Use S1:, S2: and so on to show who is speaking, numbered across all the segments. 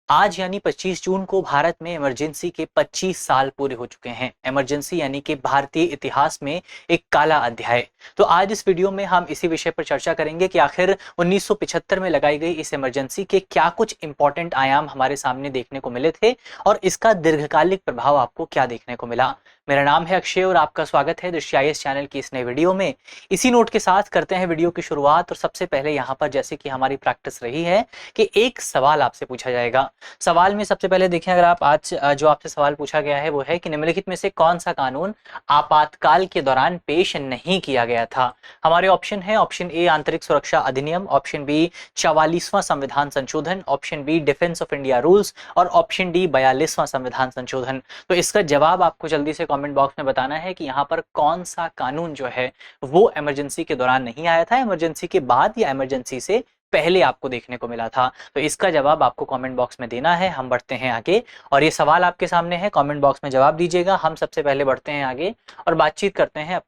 S1: आज यानी 25 जून को भारत में इमरजेंसी के 25 साल पूरे हो चुके हैं। इमरजेंसी यानी कि भारतीय इतिहास में एक काला अध्याय। तो आज इस वीडियो में हम इसी विषय पर चर्चा करेंगे कि आखिर 1975 में लगाई गई इस इमरजेंसी के क्या कुछ इंपॉर्टेंट आयाम हमारे सामने देखने को मिले थे और इसका दीर्घकालिक प्रभाव आपको क्या देखने को मिला। मेरा नाम है अक्षय और आपका स्वागत है दृष्टि आईएएस चैनल की इस नए वीडियो में। इसी नोट के साथ करते हैं वीडियो की शुरुआत। और सबसे पहले यहाँ पर जैसे कि हमारी प्रैक्टिस रही है कि एक सवाल आपसे पूछा जाएगा। सवाल में सबसे पहले देखें, अगर आप आज जो आपसे सवाल पूछा गया है वो है कि निम्नलिखित में से कौन सा कानून आपातकाल के दौरान पेश नहीं किया गया था। हमारे ऑप्शन है, ऑप्शन ए आंतरिक सुरक्षा अधिनियम, ऑप्शन बी 44वां संविधान संशोधन, option B defence of India rules और ऑप्शन डी 42वां संविधान संशोधन। तो इसका जवाब आपको जल्दी से कमेंट बॉक्स में बताना है कि यहाँ पर कौन सा कानून जो है वो इमरजेंसी के दौरान नहीं आया था, इमरजेंसी के बाद या इमरजेंसी से पहले आपको देखने को मिला था। तो इसका जवाब आपको कमेंट बॉक्स में देना है। हम बढ़ते हैं आगे और ये सवाल आपके सामने है, कमेंट बॉक्स में जवाब दीजिएगा। हम सबसे पहले बढ़ते हैं आगे और बातचीत करते हैं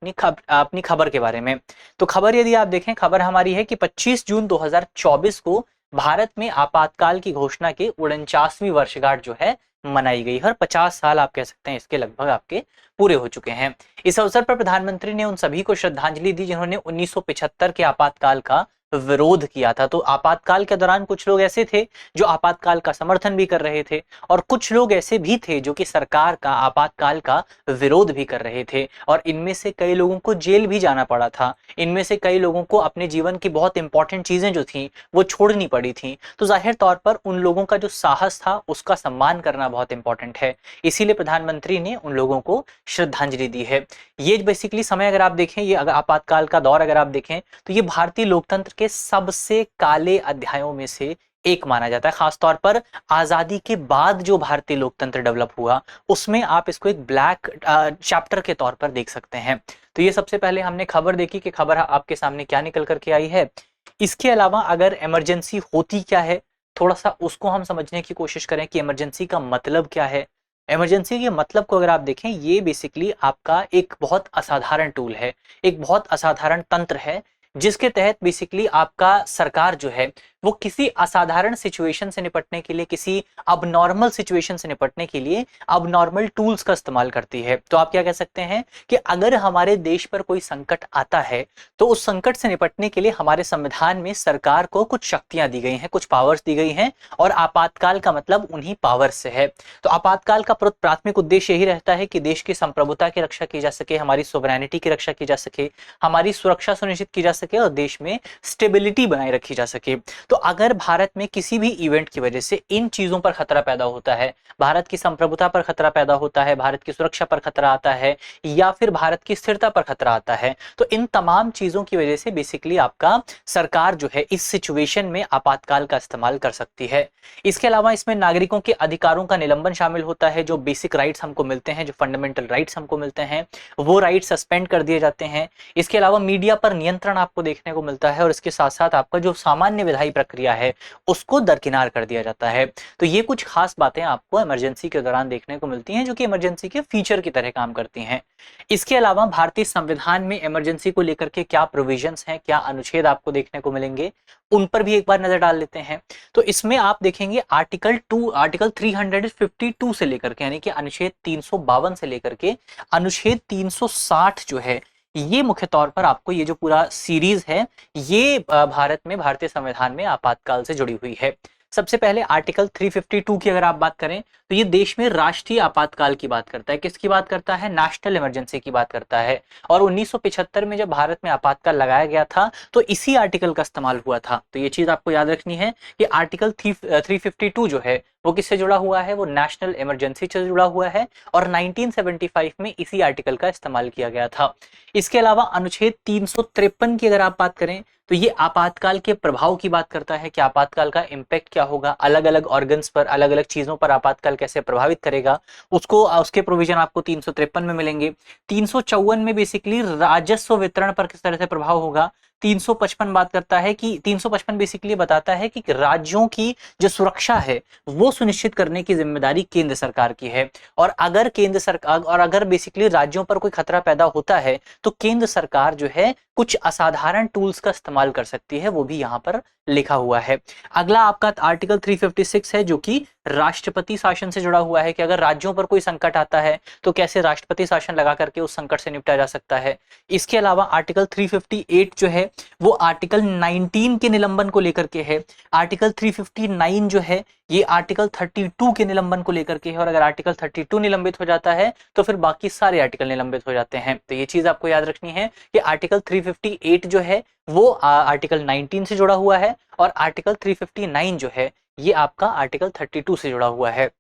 S1: अपनी खबर के बारे में। तो खबर यदि आप देखें, खबर हमारी है कि 25 जून 2024 को भारत में आपातकाल की घोषणा के 49वीं वर्षगांठ जो है मनाई गई और 50 साल आप कह सकते हैं इसके लगभग आपके पूरे हो चुके हैं। इस अवसर पर प्रधानमंत्री ने उन सभी को श्रद्धांजलि दी जिन्होंने 1975 के आपातकाल का विरोध किया था। तो आपातकाल के दौरान कुछ लोग ऐसे थे जो आपातकाल का समर्थन भी कर रहे थे और कुछ लोग ऐसे भी थे जो कि सरकार का आपातकाल का विरोध भी कर रहे थे और इनमें से कई लोगों को जेल भी जाना पड़ा था। इनमें से कई लोगों को अपने जीवन की बहुत इंपॉर्टेंट चीजें जो थी वो छोड़नी पड़ी थी। तो जाहिर तौर पर उन लोगों का जो साहस था उसका सम्मान करना बहुत इंपॉर्टेंट है। इसीलिए प्रधानमंत्री ने उन लोगों को श्रद्धांजलि दी है। ये बेसिकली समय अगर आप देखें, ये अगर आपातकाल का दौर अगर आप देखें तो ये भारतीय लोकतंत्र के सबसे काले अध्यायों में से एक माना जाता है। खासतौर पर आजादी के बाद जो भारतीय लोकतंत्र डेवलप हुआ उसमें आप इसको एक ब्लैक चैप्टर के तौर पर देख सकते हैं। तो ये सबसे पहले हमने खबर देखी कि खबर आपके सामने क्या निकल करके आई है। इसके अलावा अगर इमरजेंसी होती क्या है, थोड़ा सा उसको हम समझने की कोशिश करें कि इमरजेंसी का मतलब क्या है। इमरजेंसी के मतलब को अगर आप देखें, ये बेसिकली आपका एक बहुत असाधारण टूल है, एक बहुत असाधारण तंत्र है जिसके तहत बेसिकली आपका सरकार जो है वो किसी असाधारण सिचुएशन से निपटने के लिए, किसी अबनॉर्मल सिचुएशन से निपटने के लिए अबनॉर्मल टूल्स का इस्तेमाल करती है। तो आप क्या कह सकते हैं कि अगर हमारे देश पर कोई संकट आता है तो उस संकट से निपटने के लिए हमारे संविधान में सरकार को कुछ शक्तियां दी गई हैं, कुछ पावर्स दी गई हैं और आपातकाल का मतलब उन्हीं पावर्स से है। तो आपातकाल का प्राथमिक उद्देश्य यही रहता है कि देश की संप्रभुता की रक्षा की जा सके, हमारी सोवरेनिटी की रक्षा की जा सके, हमारी सुरक्षा सुनिश्चित की जा सके और देश में स्टेबिलिटी बनाए रखी जा सके। तो अगर भारत में किसी भी इवेंट की वजह से इन चीजों पर खतरा पैदा होता है, भारत की संप्रभुता पर खतरा पैदा होता है, भारत की सुरक्षा पर खतरा आता है या फिर भारत की स्थिरता पर खतरा आता है, तो इन तमाम चीजों की वजह से बेसिकली आपका सरकार जो है इस सिचुएशन में आपातकाल का इस्तेमाल कर सकती है। इसके अलावा इसमें नागरिकों के अधिकारों का निलंबन शामिल होता है। जो बेसिक राइट्स हमको मिलते हैं, जो फंडामेंटल राइट्स हमको मिलते हैं, वो राइट्स सस्पेंड कर दिए जाते हैं। इसके अलावा मीडिया पर नियंत्रण आपको देखने को मिलता है और इसके साथ साथ आपका जो सामान्य विधायी प्रक्रिया है उसको दरकिनार कर दिया जाता है। तो ये कुछ खास बातें आपको इमरजेंसी के दौरान देखने को मिलती हैं जो कि इमरजेंसी के फीचर की तरह काम करती हैं। इसके अलावा भारतीय संविधान में इमरजेंसी को लेकर के क्या प्रोविजंस हैं, क्या अनुच्छेद आपको देखने को मिलेंगे, उन पर भी एक बार नजर डाल लेते हैं। तो इसमें आप देखेंगे आर्टिकल 352 से लेकर के यानी कि अनुच्छेद 352 से लेकर के अनुच्छेद 360 जो है ये मुख्य तौर पर आपको ये जो पूरा सीरीज है ये भारत में भारतीय संविधान में आपातकाल से जुड़ी हुई है। सबसे पहले आर्टिकल 352 की अगर आप बात करें तो ये देश में राष्ट्रीय आपातकाल की बात करता है। किसकी बात करता है? नेशनल इमरजेंसी की बात करता है। और 1975 में जब भारत में आपातकाल लगाया गया था तो इसी आर्टिकल का इस्तेमाल हुआ था। तो ये चीज आपको याद रखनी है कि आर्टिकल 352 जो है वो किससे जुड़ा हुआ है? वो नेशनल इमरजेंसी से जुड़ा हुआ है और 1975 में इसी आर्टिकल का इस्तेमाल किया गया था। इसके अलावा अनुच्छेद 353 की अगर आप बात करें तो ये आपातकाल के प्रभाव की बात करता है कि आपातकाल का इम्पैक्ट क्या होगा, अलग अलग ऑर्गन्स पर, अलग अलग चीजों पर आपातकाल कैसे प्रभावित करेगा, उसके प्रोविजन आपको 353 में मिलेंगे। 354 में बेसिकली राजस्व वितरण पर किस तरह से प्रभाव होगा। 355 बात करता है कि 355 बेसिकली बताता है कि राज्यों की जो सुरक्षा है वो सुनिश्चित करने की जिम्मेदारी केंद्र सरकार की है और अगर बेसिकली राज्यों पर कोई खतरा पैदा होता है तो केंद्र सरकार जो है कुछ असाधारण टूल्स का इस्तेमाल कर सकती है, वो भी यहाँ पर लिखा हुआ है। अगला आपका आर्टिकल 356 है जो कि राष्ट्रपति शासन से जुड़ा हुआ है कि अगर राज्यों पर कोई संकट आता है तो कैसे राष्ट्रपति शासन लगा करके उस संकट से निपटा जा सकता है। इसके अलावा आर्टिकल 358 जो है वो आर्टिकल 19 के निलंबन को लेकर के है। आर्टिकल 359 जो है ये आर्टिकल 32 के निलंबन को लेकर के है, और अगर आर्टिकल 32 निलंबित हो जाता है तो फिर बाकी सारे आर्टिकल निलंबित हो जाते हैं। तो ये चीज आपको याद रखनी है कि आर्टिकल 358 जो है वो आर्टिकल 19 से जुड़ा हुआ है, और आर्टिकल 359 जो है ये आपका आर्टिकल 32 से जुड़ा हुआ है।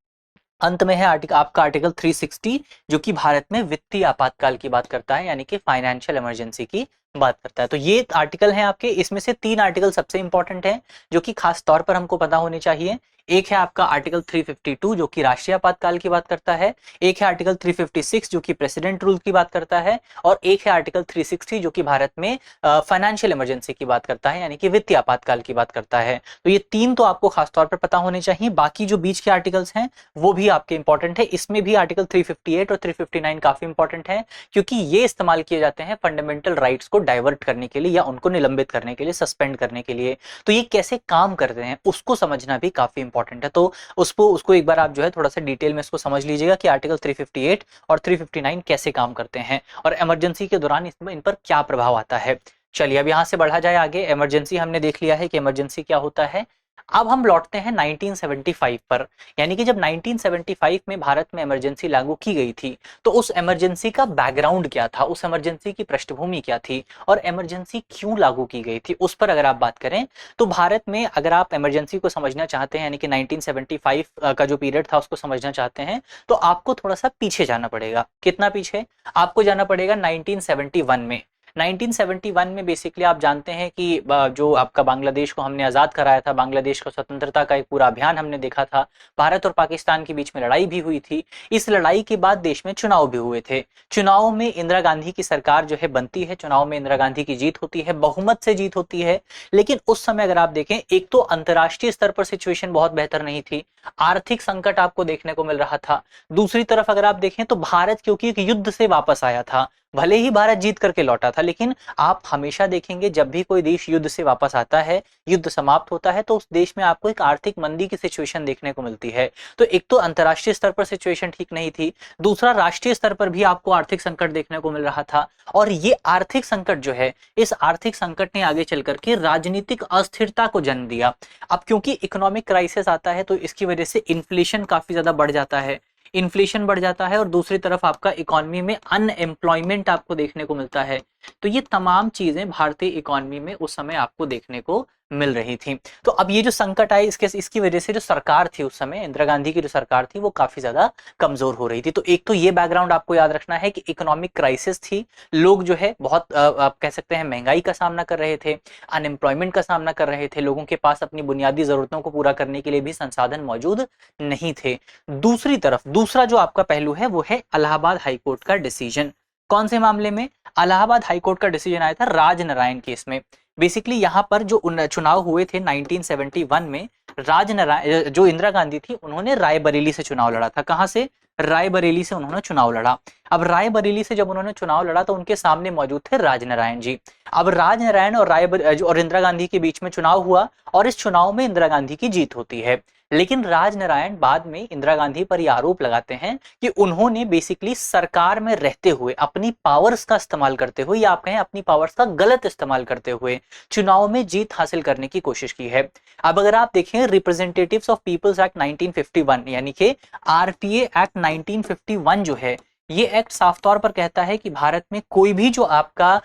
S1: अंत में है आपका आर्टिकल 360 जो कि भारत में वित्तीय आपातकाल की बात करता है, यानी कि फाइनेंशियल इमरजेंसी की बात करता है। तो ये आर्टिकल हैं आपके, इसमें से 3 आर्टिकल सबसे इंपॉर्टेंट हैं जो कि खास तौर पर हमको पता होने चाहिए। एक है आपका आर्टिकल 352 जो कि राष्ट्रीय आपातकाल की बात करता है, एक है आर्टिकल 356 जो कि प्रेसिडेंट रूल की बात करता है, और एक है आर्टिकल 360 जो कि भारत में फाइनेंशियल इमरजेंसी की बात करता है, यानी कि वित्तीय आपातकाल की बात करता है। तो ये 3 तो आपको खासतौर पर पता होने चाहिए। बाकी जो बीच के आर्टिकल्स हैं वो भी आपके इंपॉर्टेंट है। इसमें भी आर्टिकल 358 और 359 काफी इंपॉर्टेंट है, क्योंकि ये इस्तेमाल किए जाते हैं फंडामेंटल राइट्स को डाइवर्ट करने के लिए या उनको निलंबित करने के लिए, सस्पेंड करने के लिए। तो ये कैसे काम करते हैं उसको समझना भी काफी इंपॉर्टेंट है। तो उसको एक बार आप जो है थोड़ा सा डिटेल में इसको समझ लीजिएगा कि आर्टिकल 358 और 359 कैसे काम करते हैं और इमरजेंसी के दौरान इन पर क्या प्रभाव आता है। चलिए अब यहां से बढ़ा जाए आगे। इमरजेंसी हमने देख लिया है कि इमरजेंसी क्या होता है। अब हम लौटते हैं 1975 पर, यानी कि जब 1975 में भारत में इमरजेंसी लागू की गई थी तो उस इमरजेंसी का बैकग्राउंड क्या था, उस इमरजेंसी की पृष्ठभूमि क्या थी और इमरजेंसी क्यों लागू की गई थी, उस पर अगर आप बात करें तो भारत में अगर आप इमरजेंसी को समझना चाहते हैं, यानी कि 1975 का जो पीरियड था उसको समझना चाहते हैं, तो आपको थोड़ा सा पीछे जाना पड़ेगा। कितना पीछे? आपको जाना पड़ेगा 1971 में। 1971 में बेसिकली आप जानते हैं कि जो आपका बांग्लादेश को हमने आज़ाद कराया था, बांग्लादेश को स्वतंत्रता का एक पूरा अभियान हमने देखा था, भारत और पाकिस्तान के बीच में लड़ाई भी हुई थी। इस लड़ाई के बाद देश में चुनाव भी हुए थे। चुनाव में इंदिरा गांधी की सरकार जो है बनती है, चुनाव में इंदिरा गांधी की जीत होती है, बहुमत से जीत होती है। लेकिन उस समय अगर आप देखें, एक तो अंतर्राष्ट्रीय स्तर पर सिचुएशन बहुत बेहतर नहीं थी, आर्थिक संकट आपको देखने को मिल रहा था। दूसरी तरफ अगर आप देखें तो भारत क्योंकि एक युद्ध से वापस आया था, भले ही भारत जीत करके लौटा था, लेकिन आप हमेशा देखेंगे जब भी कोई देश युद्ध से वापस आता है, युद्ध समाप्त होता है, तो उस देश में आपको एक आर्थिक मंदी की सिचुएशन देखने को मिलती है। तो एक तो अंतर्राष्ट्रीय स्तर पर सिचुएशन ठीक नहीं थी, दूसरा राष्ट्रीय स्तर पर भी आपको आर्थिक संकट देखने को मिल रहा था। और ये आर्थिक संकट जो है, इस आर्थिक संकट ने आगे चल करके राजनीतिक अस्थिरता को जन्म दिया। अब क्योंकि इकोनॉमिक क्राइसिस आता है तो इसकी वजह से इन्फ्लेशन काफी ज्यादा बढ़ जाता है, इन्फ्लेशन बढ़ जाता है, और दूसरी तरफ आपका इकोनॉमी में अनएम्प्लॉयमेंट आपको देखने को मिलता है। तो ये तमाम चीजें भारतीय इकोनॉमी में उस समय आपको देखने को मिल रही थी। तो अब ये जो संकट आए, इसकी वजह से जो सरकार थी उस समय, इंदिरा गांधी की जो सरकार थी, वो काफी ज्यादा कमजोर हो रही थी। तो एक तो ये बैकग्राउंड आपको याद रखना है कि इकोनॉमिक क्राइसिस थी, लोग जो है बहुत आप कह सकते हैं महंगाई का सामना कर रहे थे, अनएम्प्लॉयमेंट का सामना कर रहे थे, लोगों के पास अपनी बुनियादी जरूरतों को पूरा करने के लिए भी संसाधन मौजूद नहीं थे। दूसरी तरफ दूसरा जो आपका पहलू है वो है इलाहाबाद हाईकोर्ट का डिसीजन। कौन से मामले में? इलाहाबाद हाईकोर्ट का डिसीजन आया था राजनारायण केस में। बेसिकली यहाँ पर जो चुनाव हुए थे 1971 में, राजनारायण जो इंदिरा गांधी थी उन्होंने रायबरेली से चुनाव लड़ा था। कहां से? रायबरेली से उन्होंने चुनाव लड़ा। अब रायबरेली से जब उन्होंने चुनाव लड़ा तो उनके सामने मौजूद थे राजनारायण जी। अब राजनारायण और इंदिरा गांधी के बीच में चुनाव हुआ और इस चुनाव में इंदिरा गांधी की जीत होती है। लेकिन राजनारायण बाद में इंदिरा गांधी पर यह आरोप लगाते हैं कि उन्होंने बेसिकली सरकार में रहते हुए अपनी पावर्स का इस्तेमाल करते हुए, या आप कहें अपनी पावर्स का गलत इस्तेमाल करते हुए चुनाव में जीत हासिल करने की कोशिश की है। अब अगर आप देखें रिप्रेजेंटेटिव्स ऑफ पीपल्स एक्ट 1951 यानी कि आरपीए एक्ट 1951 जो है, ये एक्ट साफ तौर पर कहता है कि भारत में कोई भी जो आपका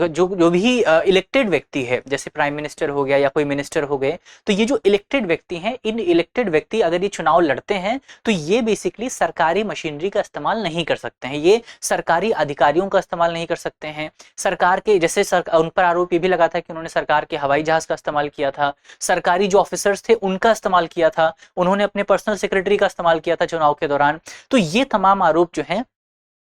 S1: जो भी इलेक्टेड व्यक्ति है, जैसे प्राइम मिनिस्टर हो गया या कोई मिनिस्टर हो गए, तो ये जो इलेक्टेड व्यक्ति हैं, इन इलेक्टेड व्यक्ति अगर ये चुनाव लड़ते हैं तो ये बेसिकली सरकारी मशीनरी का इस्तेमाल नहीं कर सकते हैं, ये सरकारी अधिकारियों का इस्तेमाल नहीं कर सकते हैं। सरकार के जैसे उन पर आरोप ये भी लगा था कि उन्होंने सरकार के हवाई जहाज का इस्तेमाल किया था, सरकारी जो ऑफिसर्स थे उनका इस्तेमाल किया था, उन्होंने अपने पर्सनल सेक्रेटरी का इस्तेमाल किया था चुनाव के दौरान। तो ये तमाम आरोप जो है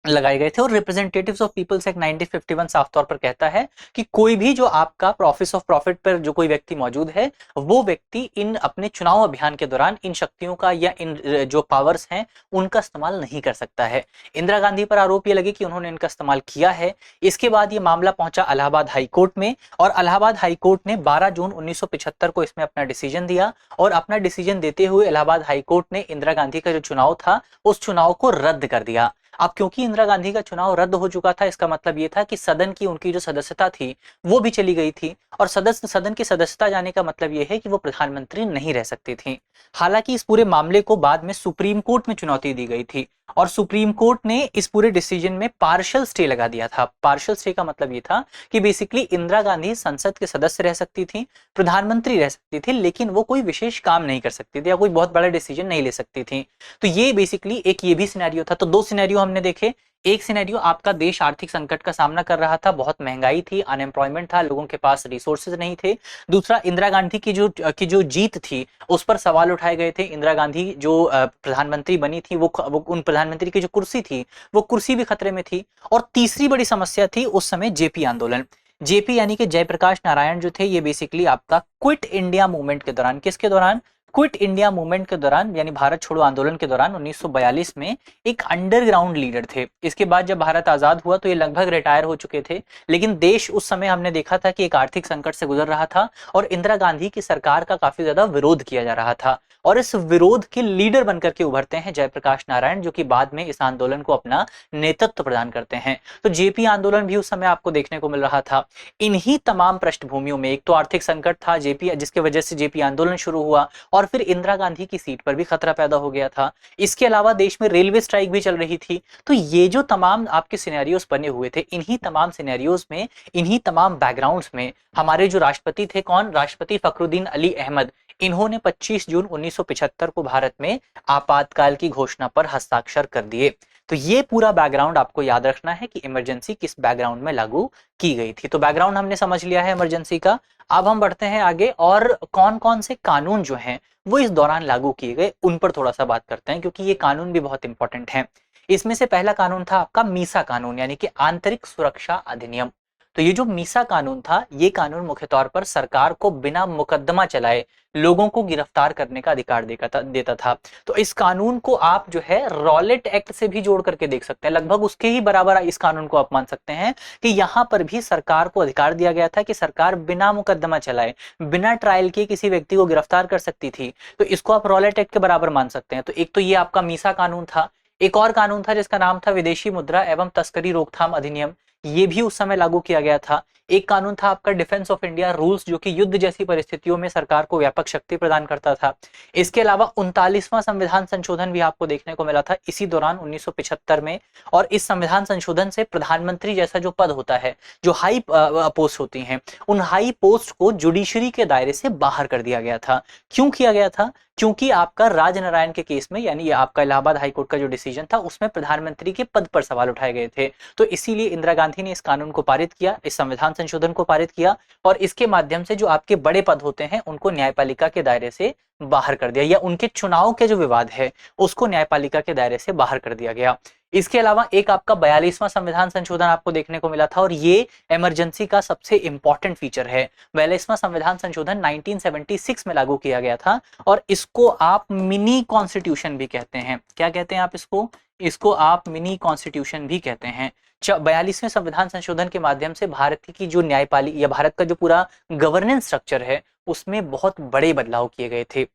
S1: लगाए गए थे। और रिप्रेजेंटेटिव्स ऑफ पीपल्स एक्ट 1951 साफ तौर पर कहता है कि कोई भी जो आपका ऑफिस ऑफ प्रॉफिट पर जो कोई व्यक्ति मौजूद है, वो व्यक्ति इन अपने चुनाव अभियान के दौरान इन शक्तियों का या इन जो पावर्स हैं उनका इस्तेमाल नहीं कर सकता है। इंदिरा गांधी पर आरोप ये लगे कि उन्होंने इनका इस्तेमाल किया है। इसके बाद ये मामला पहुंचा इलाहाबाद हाई कोर्ट में, और इलाहाबाद हाई कोर्ट ने 12 जून 1975 को इसमें अपना डिसीजन दिया। और अपना डिसीजन देते हुए इलाहाबाद हाई कोर्ट ने इंदिरा गांधी का जो चुनाव था उस चुनाव को रद्द कर दिया। अब क्योंकि इंदिरा गांधी का चुनाव रद्द हो चुका था, इसका मतलब ये था कि सदन की उनकी जो सदस्यता थी वो भी चली गई थी, और सदन की सदस्यता जाने का मतलब ये है कि वो प्रधानमंत्री नहीं रह सकती थी। हालांकि इस पूरे मामले को बाद में सुप्रीम कोर्ट में चुनौती दी गई थी, और सुप्रीम कोर्ट ने इस पूरे डिसीजन में पार्शियल स्टे लगा दिया था। पार्शियल स्टे का मतलब ये था कि बेसिकली इंदिरा गांधी संसद के सदस्य रह सकती थी, प्रधानमंत्री रह सकती थी, लेकिन वो कोई विशेष काम नहीं कर सकती थी या कोई बहुत बड़ा डिसीजन नहीं ले सकती थी। तो ये बेसिकली एक ये भी सिनेरियो था। तो दो सिनेरियो हमने देखे। एक सिनेरियो, आपका देश आर्थिक संकट का सामना कर रहा था, बहुत महंगाई थी, अनएम्प्लॉयमेंट था, लोगों के पास रिसोर्सेज नहीं थे। दूसरा, इंदिरा गांधी की जो जीत थी उस पर सवाल उठाए गए थे। इंदिरा गांधी जो प्रधानमंत्री बनी थी, वो उन प्रधानमंत्री की जो कुर्सी थी वो कुर्सी भी खतरे में थी। और तीसरी बड़ी समस्या थी उस समय जेपी आंदोलन। जेपी यानी कि जयप्रकाश नारायण जो थे, ये बेसिकली आपका क्विट इंडिया मूवमेंट के दौरान, किसके दौरान, क्विट इंडिया मूवमेंट के दौरान, यानी भारत छोड़ो आंदोलन के दौरान 1942 में एक अंडरग्राउंड लीडर थे। इसके बाद जब भारत आजाद हुआ तो ये लगभग रिटायर हो चुके थे, लेकिन देश उस समय हमने देखा था कि एक आर्थिक संकट से गुजर रहा था और इंदिरा गांधी की सरकार का काफी ज्यादा विरोध किया जा रहा था। और इस विरोध के लीडर बनकर के उभरते हैं जयप्रकाश नारायण, जो कि बाद में इस आंदोलन को अपना नेतृत्व प्रदान करते हैं। तो जेपी आंदोलन भी उस समय आपको देखने को मिल रहा था। इन्हीं तमाम पृष्ठभूमियों में एक तो आर्थिक संकट था जेपी, जिसके वजह से जेपी आंदोलन शुरू हुआ, और फिर इंदिरा गांधी की सीट पर भी खतरा पैदा हो गया था। इसके अलावा देश में रेलवे स्ट्राइक भी चल रही थी। तो ये जो तमाम आपके सिनेरियोस बने हुए थे, इन्हीं तमाम सिनेरियोस में, इन्हीं तमाम बैकग्राउंड्स में हमारे जो राष्ट्रपति थे, कौन, राष्ट्रपति फखरुद्दीन अली अहमद, इन्होंने 25 जून 1975 को भारत में आपातकाल की घोषणा पर हस्ताक्षर कर दिए। तो ये पूरा बैकग्राउंड आपको याद रखना है कि इमरजेंसी किस बैकग्राउंड में लागू की गई थी। तो बैकग्राउंड हमने समझ लिया है इमरजेंसी का। अब हम बढ़ते हैं आगे, और कौन कौन से कानून जो हैं वो इस दौरान लागू किए गए उन पर थोड़ा सा बात करते हैं, क्योंकि ये कानून भी बहुत इंपॉर्टेंट है। इसमें से पहला कानून था आपका मीसा कानून, यानी कि आंतरिक सुरक्षा अधिनियम। तो ये जो मीसा कानून था, ये कानून मुख्य तौर पर सरकार को बिना मुकदमा चलाए लोगों को गिरफ्तार करने का अधिकार देता था। तो इस कानून को आप जो है रॉलेट एक्ट से भी जोड़ करके देख सकते हैं, लगभग उसके ही बराबर इस कानून को आप मान सकते हैं कि यहाँ पर भी सरकार को अधिकार दिया गया था कि सरकार बिना मुकदमा चलाए, बिना ट्रायल के किसी व्यक्ति को गिरफ्तार कर सकती थी। तो इसको आप रॉलेट एक्ट के बराबर मान सकते हैं। तो एक तो ये आपका मीसा कानून था। एक और कानून था जिसका नाम था विदेशी मुद्रा एवं तस्करी रोकथाम अधिनियम, ये भी उस समय लागू किया गया था। एक कानून था आपका डिफेंस ऑफ इंडिया रूल्स, जो कि युद्ध जैसी परिस्थितियों में सरकार को व्यापक शक्ति प्रदान करता था। इसके अलावा 39वां संविधान संशोधन भी आपको देखने को मिला था इसी दौरान 1975 में। और इस संविधान संशोधन से प्रधानमंत्री जैसा जो पद होता है, जो हाई पोस्ट होती हैं, उन हाई पोस्ट को जुडिशरी के दायरे से बाहर कर दिया गया था। क्यों किया गया था? क्योंकि आपका राजनारायण के केस में, यानी आपका इलाहाबाद हाईकोर्ट का जो डिसीजन था, उसमें प्रधानमंत्री के पद पर सवाल उठाए गए थे। तो इसीलिए इंदिरा गांधी ने इस कानून को पारित किया, इस संविधान संशोधन को पारित किया, और इसके माध्यम से जो आपके बड़े पद होते हैं उनको न्यायपालिका के दायरे से बाहर कर दिया, या उनके चुनाव के जो विवाद है उसको न्यायपालिका के दायरे से बाहर कर दिया गया। इसके अलावा एक आपका 42वां संविधान संशोधन आपको देखने को मिला था, और ये इमरजेंसी का सबसे इंपॉर्टेंट फीचर है। 42वां संविधान संशोधन 1976 में लागू किया गया था, और इसको आप मिनी कॉन्स्टिट्यूशन भी कहते हैं। क्या कहते हैं आप इसको? इसको आप मिनी कॉन्स्टिट्यूशन भी कहते हैं। 42वें संविधान संशोधन के माध्यम से भारत की जो न्यायपालिका या भारत का जो पूरा गवर्नेंस स्ट्रक्चर है उसमें बहुत बड़े बदलाव किए गए थे।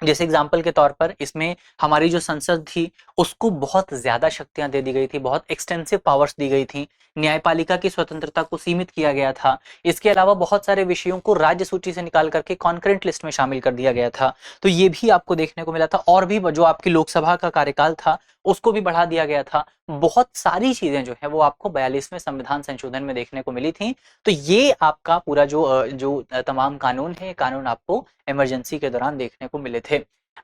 S1: जैसे एग्जाम्पल के तौर पर इसमें हमारी जो संसद थी उसको बहुत ज्यादा शक्तियां दे दी गई थी, बहुत एक्सटेंसिव पावर्स दी गई थी, न्यायपालिका की स्वतंत्रता को सीमित किया गया था। इसके अलावा बहुत सारे विषयों को राज्य सूची से निकाल करके कॉन्करेंट लिस्ट में शामिल कर दिया गया था। तो ये भी आपको देखने को मिला था। और भी जो आपकी लोकसभा का कार्यकाल था उसको भी बढ़ा दिया गया था। बहुत सारी चीजें जो है वो आपको 42वें संविधान संशोधन में देखने को मिली थी। तो ये आपका पूरा जो तमाम कानून है, कानून आपको इमरजेंसी के दौरान देखने को मिले थे।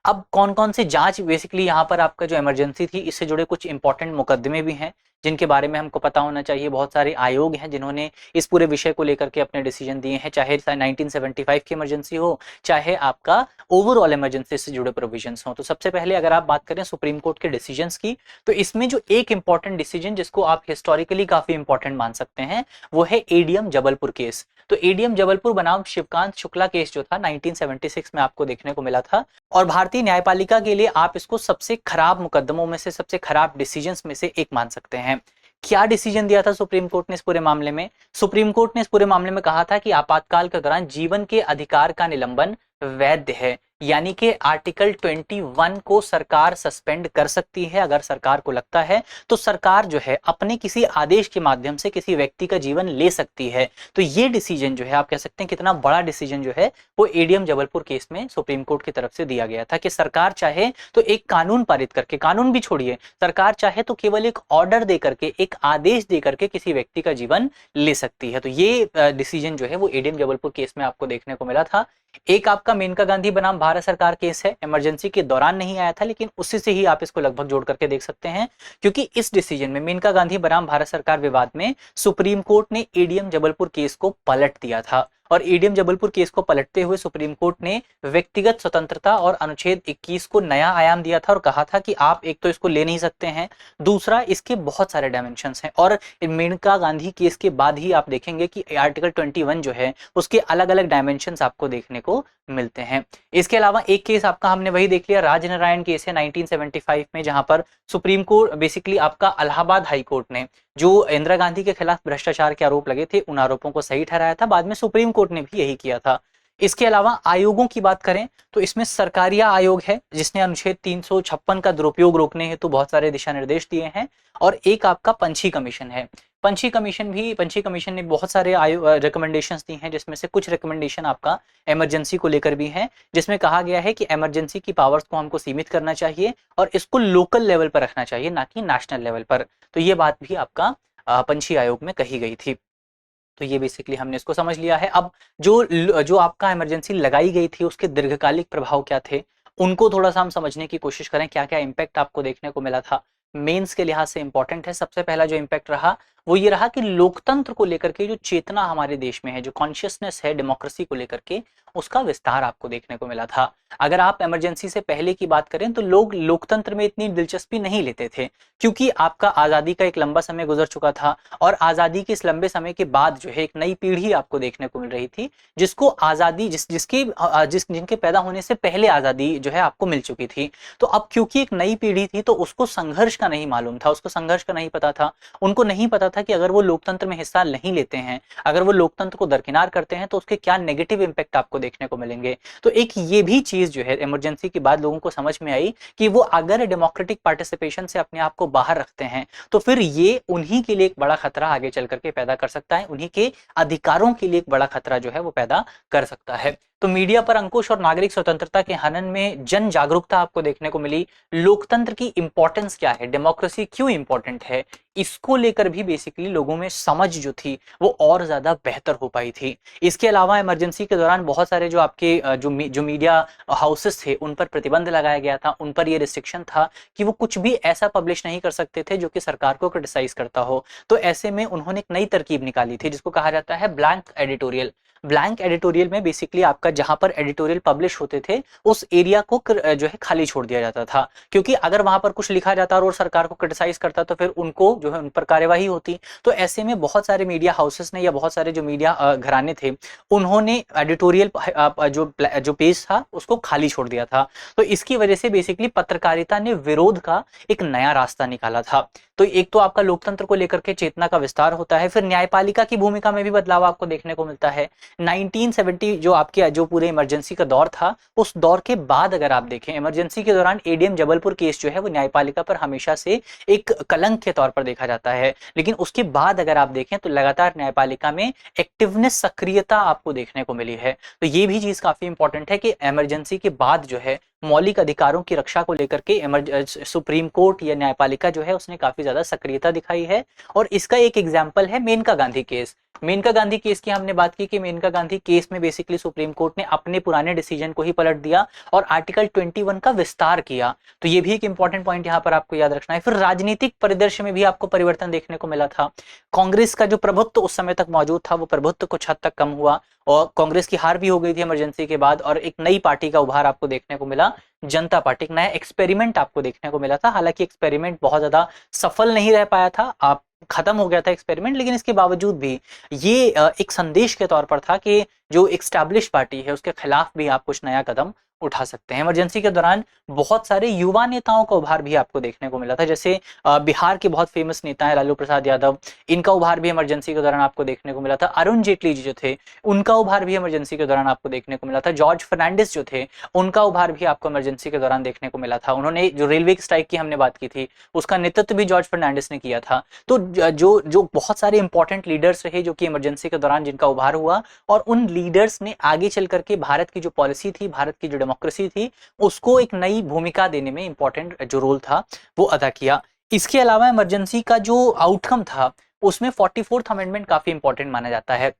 S1: अब कौन कौन से जांच बेसिकली यहाँ पर आपका जो इमरजेंसी थी इससे जुड़े कुछ इंपॉर्टेंट मुकदमे भी हैं जिनके बारे में हमको पता होना चाहिए। बहुत सारे आयोग हैं जिन्होंने इस पूरे विषय को लेकर के अपने डिसीजन दिए हैं, चाहे 1975 की इमरजेंसी हो, चाहे आपका ओवरऑल इमरजेंसी से जुड़े प्रोविजंस हो। तो सबसे पहले अगर आप बात करें सुप्रीम कोर्ट के डिसीजंस की, तो इसमें जो एक इंपॉर्टेंट डिसीजन जिसको आप हिस्टोरिकली काफी इंपॉर्टेंट मान सकते हैं वो है एडीएम जबलपुर केस। तो एडीएम जबलपुर बनाम शिवकांत शुक्ला केस जो था 1976 में आपको देखने को मिला था, और भारतीय न्यायपालिका के लिए आप इसको सबसे खराब मुकदमों में से, सबसे खराब डिसीजंस में से एक मान सकते हैं। क्या डिसीजन दिया था सुप्रीम कोर्ट ने इस पूरे मामले में? सुप्रीम कोर्ट ने इस पूरे मामले में कहा था कि आपातकाल के दौरान जीवन के अधिकार का निलंबन वैध है, यानी कि आर्टिकल 21 को सरकार सस्पेंड कर सकती है। अगर सरकार को लगता है तो सरकार जो है अपने किसी आदेश के माध्यम से किसी व्यक्ति का जीवन ले सकती है। तो ये डिसीजन जो है आप कह सकते हैं कितना बड़ा डिसीजन जो है वो एडीएम जबलपुर केस में सुप्रीम कोर्ट की तरफ से दिया गया था कि सरकार चाहे तो एक कानून पारित करके, कानून भी छोड़िए, सरकार चाहे तो केवल एक ऑर्डर दे करके, एक आदेश दे करके किसी व्यक्ति का जीवन ले सकती है। तो ये डिसीजन जो है वो एडीएम जबलपुर केस में आपको देखने को मिला था। एक आपका मेनका गांधी बनाम भारत सरकार केस है, इमरजेंसी के दौरान नहीं आया था लेकिन उसी से ही आप इसको लगभग जोड़ करके देख सकते हैं, क्योंकि इस डिसीजन में मेनका गांधी बनाम भारत सरकार विवाद में सुप्रीम कोर्ट ने एडीएम जबलपुर केस को पलट दिया था। और एडीएम जबलपुर केस को पलटते हुए सुप्रीम कोर्ट ने व्यक्तिगत स्वतंत्रता और अनुच्छेद 21 को नया आयाम दिया था और कहा था कि आप एक तो इसको ले नहीं सकते हैं, दूसरा इसके बहुत सारे डायमेंशंस हैं। और मेनका गांधी केस के बाद ही आप देखेंगे कि आर्टिकल 21 जो है उसके अलग अलग डायमेंशंस आपको देखने को मिलते हैं। इसके अलावा एक केस आपका हमने वही देख लिया, राजनारायण केस है 1975 में, जहां पर सुप्रीम कोर्ट बेसिकली आपका इलाहाबाद हाई कोर्ट ने जो इंदिरा गांधी के खिलाफ भ्रष्टाचार के आरोप लगे थे उन आरोपों को सही ठहराया था। बाद में सुप्रीम कोर्ट ने भी यही किया था। इसके अलावा आयोगों की बात करें तो इसमें सरकारिया आयोग है जिसने अनुच्छेद 356 का दुरुपयोग रोकने हेतु बहुत सारे दिशा निर्देश दिए हैं, और एक आपका पंछी कमीशन है। पंछी कमीशन ने बहुत सारे रिकमेंडेशंस दी हैं, जिसमें से कुछ रिकमेंडेशन आपका इमरजेंसी को लेकर भी हैं, जिसमें कहा गया है कि इमरजेंसी की पावर्स को हमको सीमित करना चाहिए और इसको लोकल लेवल पर रखना चाहिए, ना कि नेशनल लेवल पर। तो ये बात भी आपका पंछी आयोग में कही गई थी। तो ये बेसिकली हमने इसको समझ लिया है। अब जो आपका इमरजेंसी लगाई गई थी उसके दीर्घकालिक प्रभाव क्या थे, उनको थोड़ा सा हम समझने की कोशिश करें, क्या क्या इम्पैक्ट आपको देखने को मिला था। मेंस के लिहाज से इंपॉर्टेंट है। सबसे पहला जो इम्पैक्ट रहा वो ये रहा कि लोकतंत्र को लेकर के जो चेतना हमारे देश में है, जो कॉन्शियसनेस है डेमोक्रेसी को लेकर के, उसका विस्तार आपको देखने को मिला था। अगर आप इमरजेंसी से पहले की बात करें तो लोग लोकतंत्र में इतनी दिलचस्पी नहीं लेते थे, क्योंकि आपका आजादी का एक लंबा समय गुजर चुका था और आजादी के इस लंबे समय के बाद जो है एक नई पीढ़ी आपको देखने को मिल रही थी जिसको आजादी जिनके पैदा होने से पहले आजादी जो है आपको मिल चुकी थी। तो अब क्योंकि एक नई पीढ़ी थी तो उसको संघर्ष का नहीं मालूम था, उसको संघर्ष का नहीं पता था। उनको नहीं पता था कि अगर वो लोकतंत्र में हिस्सा नहीं लेते हैं, अगर वो लोकतंत्र को दरकिनार करते हैं तो उसके क्या नेगेटिव इंपैक्ट आपको देखने को मिलेंगे। तो एक ये भी चीज जो है इमरजेंसी के बाद लोगों को समझ में आई कि वो अगर डेमोक्रेटिक पार्टिसिपेशन से अपने आप को बाहर रखते हैं तो फिर ये उन्हीं के लिए एक बड़ा खतरा आगे चल करके पैदा कर सकता है, उन्हीं के अधिकारों के लिए एक बड़ा खतरा जो है वो पैदा कर सकता है। तो मीडिया पर अंकुश और नागरिक स्वतंत्रता के हनन में जन जागरूकता आपको देखने को मिली। लोकतंत्र की इंपॉर्टेंस क्या है, डेमोक्रेसी क्यों इंपॉर्टेंट है, इसको लेकर भी बेसिकली लोगों में समझ जो थी वो और ज्यादा बेहतर हो पाई थी। इसके अलावा इमरजेंसी के दौरान बहुत सारे जो आपके जो मीडिया हाउसेस थे उन पर प्रतिबंध लगाया गया था, उन पर ये रिस्ट्रिक्शन था कि वो कुछ भी ऐसा पब्लिश नहीं कर सकते थे जो कि सरकार को क्रिटिसाइज करता हो। तो ऐसे में उन्होंने एक नई तरकीब निकाली थी जिसको कहा जाता है ब्लैंक एडिटोरियल। ब्लैंक एडिटोरियल में बेसिकली आपका जहां पर एडिटोरियल पब्लिश होते थे उस एरिया को जो है खाली छोड़ दिया जाता था, क्योंकि अगर वहां पर कुछ लिखा जाता और सरकार को क्रिटिसाइज करता तो फिर उनको जो है उन पर कार्यवाही होती। तो ऐसे में बहुत सारे मीडिया हाउसेस ने या बहुत सारे जो मीडिया घराने थे उन्होंने एडिटोरियल जो पेज था उसको खाली छोड़ दिया था। तो इसकी वजह से बेसिकली पत्रकारिता ने विरोध का एक नया रास्ता निकाला था। तो एक तो आपका लोकतंत्र को लेकर के चेतना का विस्तार होता है, फिर न्यायपालिका की भूमिका में भी बदलाव आपको देखने को मिलता है। 1970 जो आपके जो पूरे इमरजेंसी का दौर था उस दौर के बाद अगर आप देखें, इमरजेंसी के दौरान एडीएम जबलपुर केस जो है वो न्यायपालिका पर हमेशा से एक कलंक के तौर पर देखा जाता है, लेकिन उसके बाद अगर आप देखें तो लगातार न्यायपालिका में एक्टिवनेस, सक्रियता आपको देखने को मिली है। तो ये भी चीज काफी इंपॉर्टेंट है कि इमरजेंसी के बाद जो है मौलिक अधिकारों की रक्षा को लेकर के सुप्रीम कोर्ट या न्यायपालिका जो है उसने काफी ज्यादा सक्रियता दिखाई है। और इसका एक एग्जाम्पल है मेनका गांधी केस। मेनका गांधी केस की हमने बात की कि मेनका गांधी केस में बेसिकली सुप्रीम कोर्ट ने अपने पुराने डिसीजन को ही पलट दिया और आर्टिकल 21 का विस्तार किया। तो ये भी एक इंपॉर्टेंट पॉइंट यहाँ पर आपको याद रखना है। फिर राजनीतिक परिदृश्य में भी आपको परिवर्तन देखने को मिला था। कांग्रेस का जो प्रभुत्व उस समय तक मौजूद था वो प्रभुत्व कुछ हद तक कम हुआ और कांग्रेस की हार भी हो गई थी इमरजेंसी के बाद, और एक नई पार्टी का उभार आपको देखने को मिला, जनता पार्टी। एक नया एक्सपेरिमेंट आपको देखने को मिला था। हालांकि एक्सपेरिमेंट बहुत ज्यादा सफल नहीं रह पाया था, आप खत्म हो गया था एक्सपेरिमेंट, लेकिन इसके बावजूद भी ये एक संदेश के तौर पर था कि जो एस्टैब्लिश पार्टी है उसके खिलाफ भी आप कुछ नया कदम उठा सकते हैं। इमरजेंसी के दौरान बहुत सारे युवा नेताओं का उभार भी आपको देखने को मिला था। जैसे बिहार के बहुत फेमस नेता है लालू प्रसाद यादव, इनका उभार भी इमरजेंसी के दौरान आपको देखने को मिला था। अरुण जेटली जी जो थे उनका उभार भी इमरजेंसी के दौरान आपको देखने को मिला था। जॉर्ज फर्नांडिस जो थे उनका उभार भी आपको इमरजेंसी के दौरान देखने को मिला था। उन्होंने जो रेलवे स्ट्राइक की हमने बात की थी उसका नेतृत्व भी जॉर्ज फर्नांडिस ने किया था। तो जो जो बहुत सारे इंपॉर्टेंट लीडर्स रहे जो कि इमरजेंसी के दौरान जिनका उभार हुआ, और उन लीडर्स ने आगे चल करके भारत की जो पॉलिसी थी, भारत की जो डेमोक्रेसी थी, उसको एक नई भूमिका देने में इंपॉर्टेंट जो रोल था वो अदा किया। इसके अलावा इमरजेंसी का जो आउटकम था उसमें 44th अमेंडमेंट काफी इंपॉर्टेंट माना जाता है।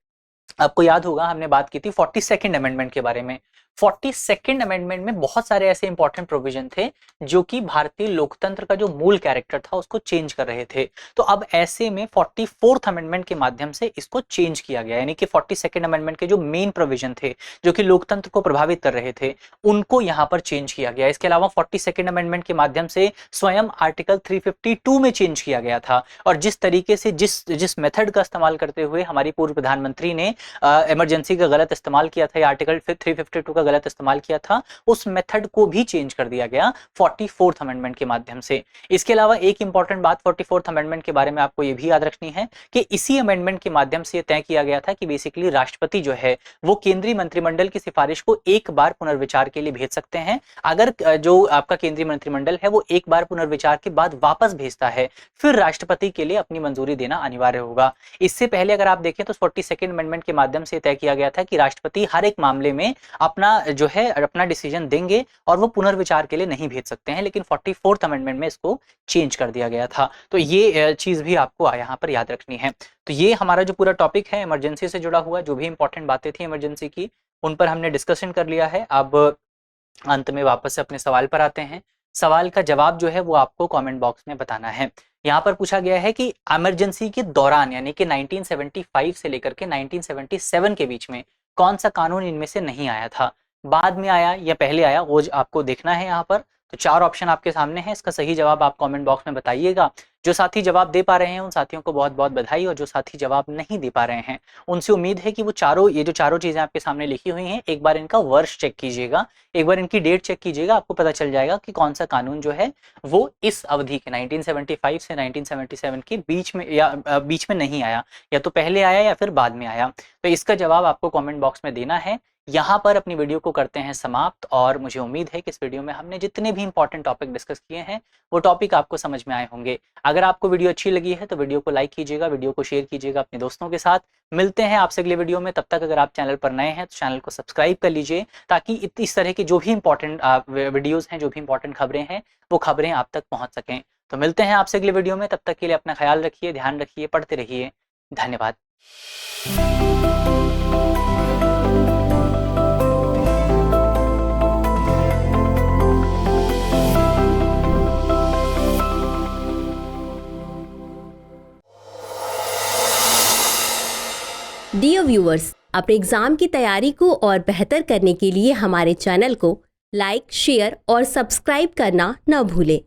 S1: आपको याद होगा हमने बात की थी 42nd अमेंडमेंट के बारे में। 42nd अमेंडमेंट में बहुत सारे ऐसे इंपॉर्टेंट प्रोविजन थे जो कि भारतीय लोकतंत्र का जो मूल कैरेक्टर था उसको चेंज कर रहे थे। तो अब ऐसे में 44th अमेंडमेंट के माध्यम से इसको चेंज किया गया, यानी कि 42nd अमेंडमेंट के जो मेन प्रोविजन थे जो कि लोकतंत्र को प्रभावित कर रहे थे उनको यहाँ पर चेंज किया गया। इसके अलावा 42nd अमेंडमेंट के माध्यम से स्वयं आर्टिकल 352 में चेंज किया गया था, और जिस तरीके से जिस मेथड का इस्तेमाल करते हुए हमारी पूर्व प्रधानमंत्री ने इमरजेंसी का गलत इस्तेमाल किया था, आर्टिकल 352 का गलत इस्तेमाल किया था, उस मेथड को भी चेंज कर दिया गया 44th अमेंडमेंट के माध्यम से। इसके अलावा एक इंपॉर्टेंट बात 44th अमेंडमेंट के बारे में आपको ये भी याद रखनी है कि इसी अमेंडमेंट के माध्यम से तय किया गया था कि बेसिकली राष्ट्रपति जो है वो केंद्रीय मंत्रिमंडल की सिफारिश को एक बार पुनर्विचार के लिए भेज सकते हैं। अगर जो आपका केंद्रीय मंत्रिमंडल है वो एक बार पुनर्विचार के बाद वापस भेजता है, फिर राष्ट्रपति के लिए अपनी मंजूरी देना अनिवार्य होगा। इससे पहले अगर आप देखें तो 42nd अमेंडमेंट के माध्यम से तय किया गया था कि राष्ट्रपति हर एक मामले में अपना डिसीजन देंगे और वो पुनर्विचार के लिए नहीं भेज सकते हैं, लेकिन 44th अमेंडमेंट में इसको चेंज कर दिया गया था। तो ये चीज भी आपको यहाँ पर याद रखनी है। तो ये हमारा जो पूरा टॉपिक है इमरजेंसी से जुड़ा हुआ, जो भी इंपॉर्टेंट बातें थी इमरजेंसी की उन पर हमने डिस्कशन कर लिया है। अब अंत में वापस से अपने सवाल पर आते हैं। सवाल का जवाब जो है वो आपको कमेंट बॉक्स में बताना है। यहाँ पर पूछा गया है कि इमरजेंसी के दौरान यानी कि 1975 से लेकर के 1977 के बीच में कौन सा कानून इनमें से नहीं आया था, बाद में आया या पहले आया, वो आपको देखना है यहाँ पर। तो 4 ऑप्शन आपके सामने हैं, इसका सही जवाब आप कमेंट बॉक्स में बताइएगा। जो साथी जवाब दे पा रहे हैं उन साथियों को बहुत बहुत बधाई, और जो साथी जवाब नहीं दे पा रहे हैं उनसे उम्मीद है कि वो ये जो चारों चीजें आपके सामने लिखी हुई हैं एक बार इनका वर्ष चेक कीजिएगा, एक बार इनकी डेट चेक कीजिएगा, आपको पता चल जाएगा कि कौन सा कानून जो है वो इस अवधि के 1975 से 1977 के बीच में या बीच में नहीं आया, या तो पहले आया या फिर बाद में आया। तो इसका जवाब आपको कमेंट बॉक्स में देना है। यहाँ पर अपनी वीडियो को करते हैं समाप्त, और मुझे उम्मीद है कि इस वीडियो में हमने जितने भी इंपॉर्टेंट टॉपिक डिस्कस किए हैं वो टॉपिक आपको समझ में आए होंगे। अगर आपको वीडियो अच्छी लगी है तो वीडियो को लाइक कीजिएगा, वीडियो को शेयर कीजिएगा अपने दोस्तों के साथ। मिलते हैं आपसे अगले वीडियो में, तब तक अगर आप चैनल पर नए हैं तो चैनल को सब्सक्राइब कर लीजिए, ताकि इस तरह की जो भी इंपॉर्टेंट वीडियोज हैं, जो भी इंपॉर्टेंट खबरें हैं वो खबरें आप तक पहुँच सकें। तो मिलते हैं आपसे अगले वीडियो में, तब तक के लिए अपना ख्याल रखिए, ध्यान रखिए, पढ़ते रहिए। धन्यवाद।
S2: डियर व्यूअर्स, अपने एग्जाम की तैयारी को और बेहतर करने के लिए हमारे चैनल को लाइक, शेयर और सब्सक्राइब करना न भूलें।